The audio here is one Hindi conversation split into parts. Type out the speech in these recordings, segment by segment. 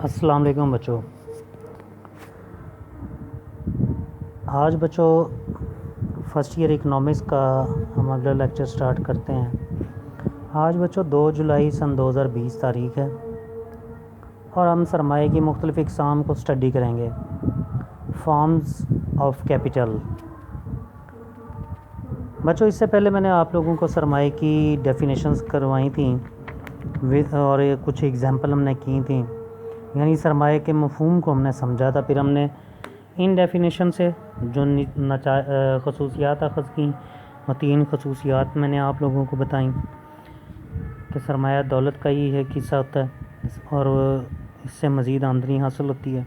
अस्सलाम वालेकुम बच्चों। आज बच्चों फ़र्स्ट ईयर इकनॉमिक्स का हम अगला लेक्चर स्टार्ट करते हैं। आज बच्चों 2 जुलाई सन 2020 तारीख़ है और हम सरमाए की मुख्तलिफ़ इक़साम को स्टडी करेंगे। Forms of capital. बच्चों इससे पहले मैंने आप लोगों को सरमाए की डेफिनेशंस करवाई थी और कुछ एग्ज़ाम्पल हमने की थी, यानी सरमाए के मफ़हूम को हमने समझा था। फिर हमने इन डेफिनेशन से जो खसूसियात अख़ज़ की और 3 खसूसियात मैंने आप लोगों को बताई कि सरमाया दौलत का ही एक हिस्सा होता है और इससे मज़ीद आमदनी हासिल होती है,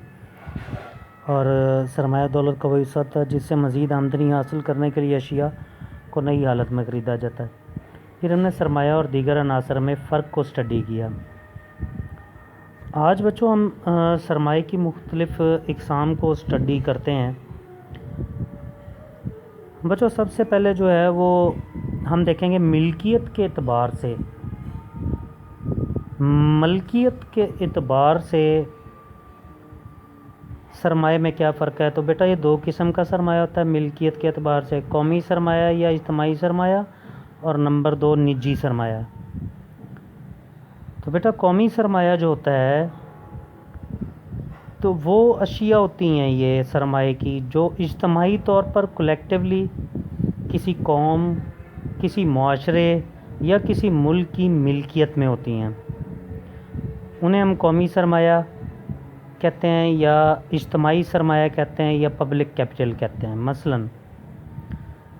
और सरमाया दौलत का वो हिस्सा होता है जिससे मज़ीद आमदनी हासिल करने के लिए अशिया को नई हालत में ख़रीदा जाता है। फिर हमने सरमाया और दीगर अनासर में फ़र्क को स्टडी किया। आज बच्चों हम सरमाए की मुख्तलिफ़ इक़साम को स्टडी करते हैं। बच्चों सबसे पहले जो है वो हम देखेंगे मिल्कियत के एतबार से। मलकियत के एतबार से सरमाए में क्या फ़र्क है। तो बेटा ये 2 किस्म का सरमाया होता है मिल्कियत के एतबार से, कौमी सरमाया या इज्तिमाई सरमाया, और नंबर 2 निजी सरमाया। तो बेटा कौमी सरमाया जो होता है तो वो अशिया होती हैं ये सरमाए की जो इज्तिमाई तौर पर कलेक्टिवली किसी कौम, किसी मुआशरे या किसी मुल्क की मिल्कियत में होती हैं। उन्हें हम कौमी सरमाया कहते हैं या इज्तिमाई सरमाया कहते हैं या पब्लिक कैपिटल कहते हैं। मसलन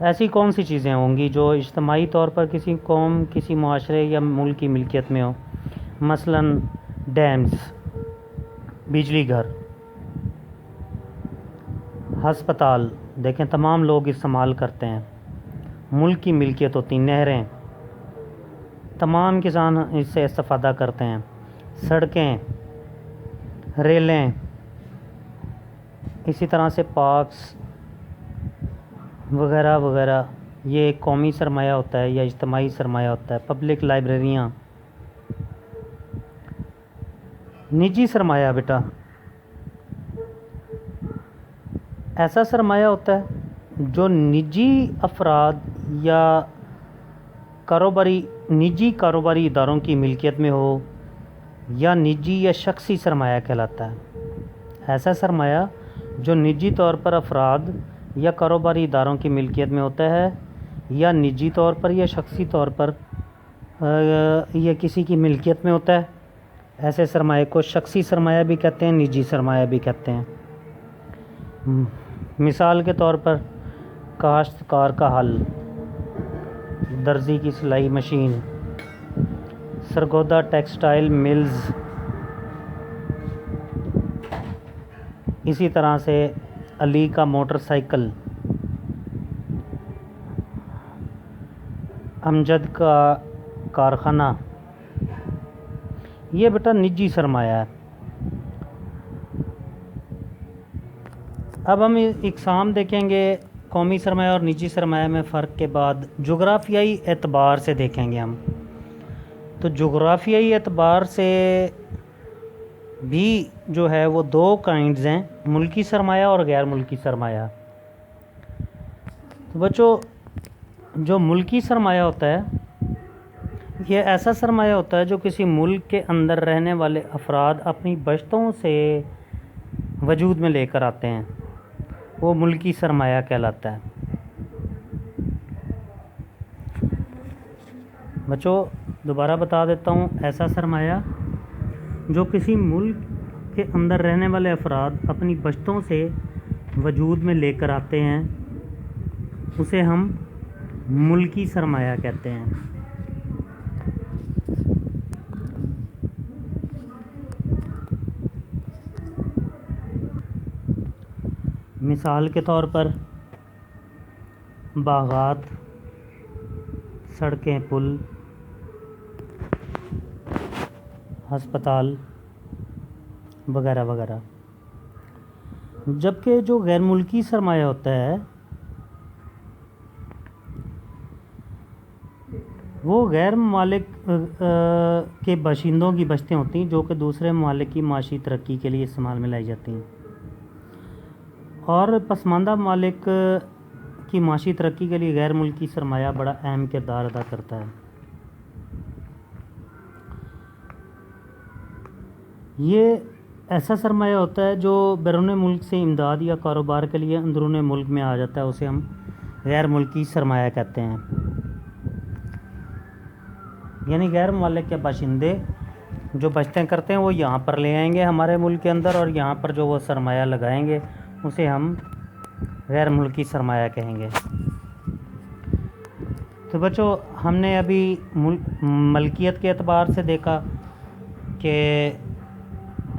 ऐसी कौन सी चीज़ें होंगी जो इज्तिमाई तौर पर किसी कौम, किसी मुआशरे या मुल्क की मिल्कियत में हो। मसलन डैम्स, बिजली घर, हस्पताल देखें तमाम लोग इस्तेमाल करते हैं, मुल्क की मिल्कियत होती। नहरें, तमाम किसान इससे इस्तेफ़ादा करते हैं। सड़कें, रेलें, इसी तरह से पार्क्स वगैरह वगैरह, ये कौमी सरमाया होता है या इज्तिमाई सरमाया होता है। पब्लिक लाइब्रेरियाँ। निजी सरमाया बेटा ऐसा सरमाया होता है जो निजी अफराद या निजी कारोबारी इदारों की मिल्कियत में हो या निजी या शख्सी सरमाया कहलाता है। ऐसा सरमाया जो निजी तौर पर अफराद या कारोबारी इदारों की मिल्कियत में होता है या निजी तौर पर या शख्सी तौर पर या किसी की मिल्कियत में होता है, ऐसे सरमाए को शख्सी सरमाया भी कहते हैं, निजी सरमाया भी कहते हैं। मिसाल के तौर पर काश्तकार का हल, दर्जी की सिलाई मशीन, सरगोदा टेक्सटाइल मिल्स, इसी तरह से अली का मोटरसाइकिल, अमजद का कारखाना, ये बेटा निजी सरमाया है। अब हम इक़साम देखेंगे कौमी सरमाया और निजी सरमाया में फ़र्क के बाद जोग्राफियाई एतबार से देखेंगे हम। तो जोग्राफियाई एतबार से भी जो है वो 2 काइंड्स हैं, मुल्की सरमाया और गैर मुल्की सरमाया। तो बच्चों जो मुल्की सरमाया होता है ये ऐसा सरमाया होता है जो किसी मुल्क के अंदर रहने वाले अफराद अपनी बचतों से वजूद में लेकर आते हैं, वो मुल्की सरमाया कहलाता है। बच्चों दोबारा बता देता हूँ, ऐसा सरमाया जो किसी मुल्क के अंदर रहने वाले अफराद अपनी बचतों से वजूद में लेकर आते हैं उसे हम मुल्की सरमाया कहते हैं। मिसाल के तौर पर बागात, सड़कें, पुल, हस्पताल वगैरह वगैरह। जबकि जो गैर मुल्की सरमाया होता है वो गैर ममालिक के बाशिंदों की बचतें होती हैं जो कि दूसरे ममालिक की माशी तरक्की के लिए इस्तेमाल में लाई जाती हैं, और पसमानदा ममालिक की माशी तरक्की के लिए गैर मुल्की सरमाया बड़ा अहम किरदार अदा करता है। ये ऐसा सरमाया होता है जो बैरून मुल्क से इमदाद या कारोबार के लिए अंदरून मुल्क में आ जाता है, उसे हम गैर मुल्की सरमाया कहते हैं। यानी गैर ममालिक के बाशिंदे जो बचतें करते हैं वो यहाँ पर ले आएंगे हमारे मुल्क के अंदर, और यहाँ पर जो वो सरमाया लगाएंगे उसे हम गैर मुल्की सरमाया कहेंगे। तो बच्चों, हमने अभी मलकियत के एतबार से देखा कि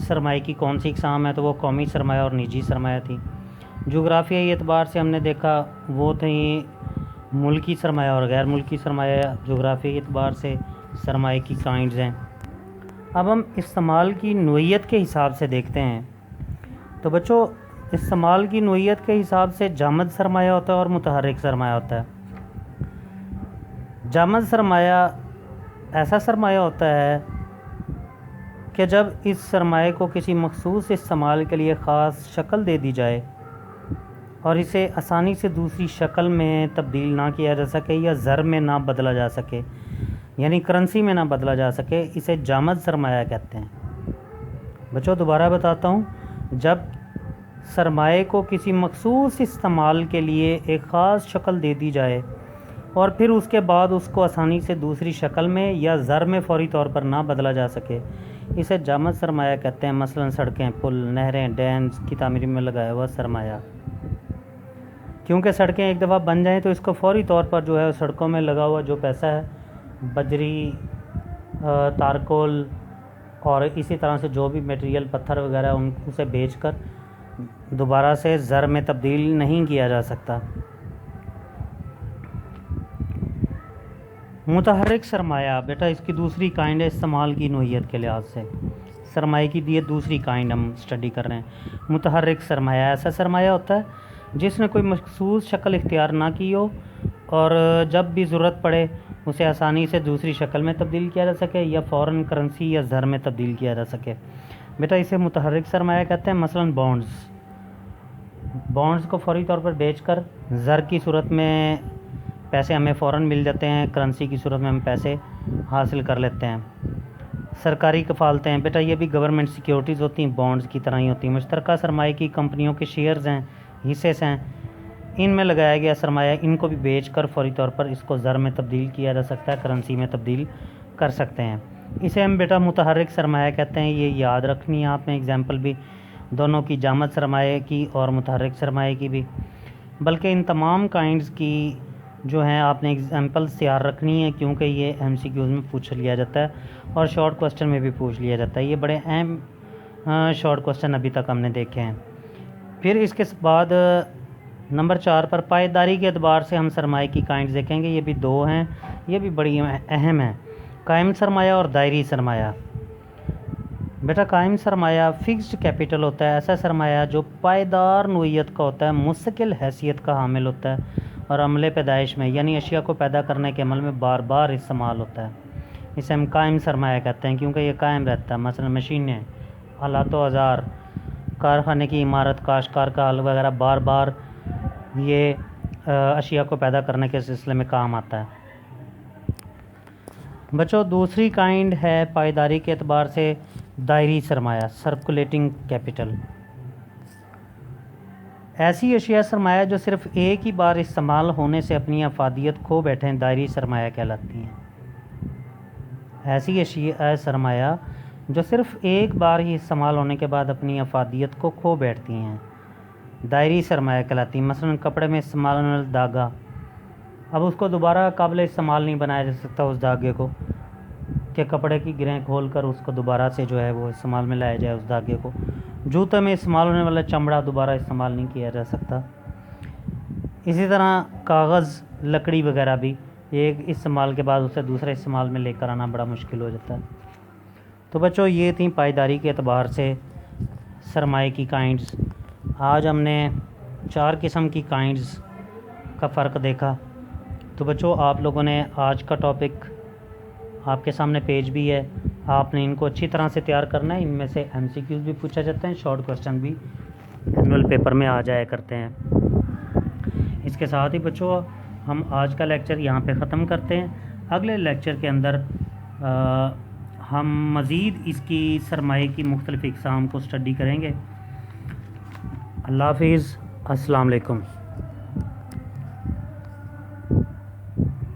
सरमाए की कौन सी इकसाम है, तो वो कौमी सरमाया और निजी सरमाया थी। जोग्राफियाई एतबार से हमने देखा वो थी मुल्की सरमाया और गैर मुल्की सरमाया। जोग्राफियाई एतबार से सरमाए की काइंड्स हैं। अब हम इस्तेमाल की नोयत के हिसाब से देखते हैं। तो बच्चों, इस्तेमाल की नोयत के हिसाब से जामद सरमाया होता है और मुतहर्रिक सरमाया होता है। जामद सरमाया ऐसा सरमाया होता है कि जब इस सरमाए को किसी मखसूस इस्तेमाल के लिए ख़ास शक्ल दे दी जाए और इसे आसानी से दूसरी शक्ल में तब्दील ना किया जा सके या ज़र में ना बदला जा सके, यानी करेंसी में ना बदला जा सके, इसे जामद सरमाया कहते हैं। बच्चों, दोबारा बताता हूँ, जब सरमाए को किसी मखसूस इस्तेमाल के लिए एक ख़ास शक्ल दे दी जाए और फिर उसके बाद उसको आसानी से दूसरी शक्ल में या ज़र में फ़ौरी तौर पर ना बदला जा सके, इसे जामद सरमाया कहते हैं। मसलन सड़कें, पुल, नहरें, डैम्स की तामीर में लगाया हुआ सरमाया। क्योंकि सड़कें एक दफ़ा बन जाएं तो इसको फ़ौरी तौर पर जो है सड़कों में लगा हुआ जो पैसा है, बजरी, तारकोल और इसी तरह से जो भी मटेरियल, पत्थर वगैरह, उसे बेचकर दोबारा से ज़र में तब्दील नहीं किया जा सकता। मुतहर्रिक सरमाया, बेटा इसकी दूसरी काइंड है इस्तेमाल की नोयत के लिहाज से। सरमाए की ये दूसरी काइंड हम स्टडी कर रहे हैं। मुतहर्रिक सरमाया ऐसा सरमाया होता है जिसने कोई मखसूस शक्ल इख्तियार ना की हो और जब भी ज़रूरत पड़े उसे आसानी से दूसरी शक्ल में तब्दील किया जा सके या फ़ौरन करेंसी या ज़र में तब्दील किया जा सके। बेटा इसे मुतहर्रिक सरमाया कहते हैं। मसलन बॉन्ड्स को फ़ौरी तौर पर बेचकर ज़र की सूरत में पैसे हमें फ़ौरन मिल जाते हैं, करेंसी की सूरत में हम पैसे हासिल कर लेते हैं। सरकारी कफ़ालतें हैं, बेटा ये भी गवर्नमेंट सिक्योरिटीज़ होती हैं, बॉन्ड्स की तरह ही होती हैं। मुश्तरका सरमाए की कंपनियों के शेयर्स हैं, हिस्से हैं, इनमें लगाया गया सरमाया, इनको भी बेचकर फ़ौरी तौर पर इसको ज़र में तब्दील किया जा सकता है, करेंसी में तब्दील कर सकते हैं। इसे हम बेटा मुतहर्रिक सरमाया कहते हैं। ये याद रखनी है आपने, एग्जाम्पल भी दोनों की, जामद सरमाए की और मुतहर्रिक सरमाए की भी। बल्कि इन तमाम काइंड्स की जो हैं आपने एग्जाम्पल्स तैयार रखनी है, क्योंकि ये MCQs में पूछ लिया जाता है और शॉर्ट क्वेश्चन में भी पूछ लिया जाता है। ये बड़े अहम शॉर्ट क्वेश्चन अभी तक हमने देखे हैं। फिर इसके बाद नंबर 4 पर पायदारी के एतबार से हम सरमाए की काइंड्स देखेंगे। ये भी दो हैं, ये भी बड़ी अहम है। कायम सरमाया और दायरी सरमाया। बेटा कायम सरमाया फ़िक्स्ड कैपिटल होता है, ऐसा सरमाया जो पायदार नोयत का होता है, मुस्तकिल हैसियत का हामिल होता है और अमले पैदाइश में, यानी अशिया को पैदा करने के अमल में बार बार इस्तेमाल होता है। इसे हम कायम सरमाया कहते हैं क्योंकि ये कायम रहता है। मसलन मशीनें, आलात व औज़ार, कारखाने की इमारत, काश्तकार का हल वगैरह बार बार ये अशिया को पैदा करने के सिलसिले में काम आता है। बच्चों, दूसरी काइंड है पायदारी के एतबार से दायरी सरमाया, सर्कुलेटिंग कैपिटल। ऐसी अशिया सरमाया जो सिर्फ़ एक ही बार इस्तेमाल होने से अपनी अफादियत खो बैठे हैं, दायरी सरमाया कहलाती हैं। ऐसी अशिया सरमाया जो सिर्फ़ एक बार ही इस्तेमाल होने के बाद अपनी अफादियत को खो बैठती हैं, दायरी सरमाया कहलाती हैं। मसलन कपड़े में इस्तेमाल होने वाला धागा, अब उसको दोबारा काबिल इस्तेमाल नहीं बनाया जा सकता उस धागे को, कि कपड़े की गिरें खोल कर उसको दोबारा से जो है वो इस्तेमाल में लाया जाए उस धागे को। जूते में इस्तेमाल होने वाला चमड़ा दोबारा इस्तेमाल नहीं किया जा सकता। इसी तरह कागज़, लकड़ी वगैरह भी एक इस्तेमाल के बाद उसे दूसरे इस्तेमाल में लेकर आना बड़ा मुश्किल हो जाता है। तो बच्चों, ये थी पायदारी के एतबार से सरमाए की काइंड्स। आज हमने 4 किस्म की काइंड्स का फ़र्क देखा। तो बच्चों, आप लोगों ने आज का टॉपिक आपके सामने पेज भी है, आपने इनको अच्छी तरह से तैयार करना है। इनमें से MCQs भी पूछा जाते हैं, शॉर्ट क्वेश्चन भी एनुअल पेपर में आ जाया करते हैं। इसके साथ ही बच्चों हम आज का लेक्चर यहाँ पे ख़त्म करते हैं। अगले लेक्चर के अंदर हम मज़ीद इसकी सरमाए की मुख्तलिफ़ इक़साम को स्टडी करेंगे। अल्लाह हाफ़िज़, अस्सलाम वालेकुम।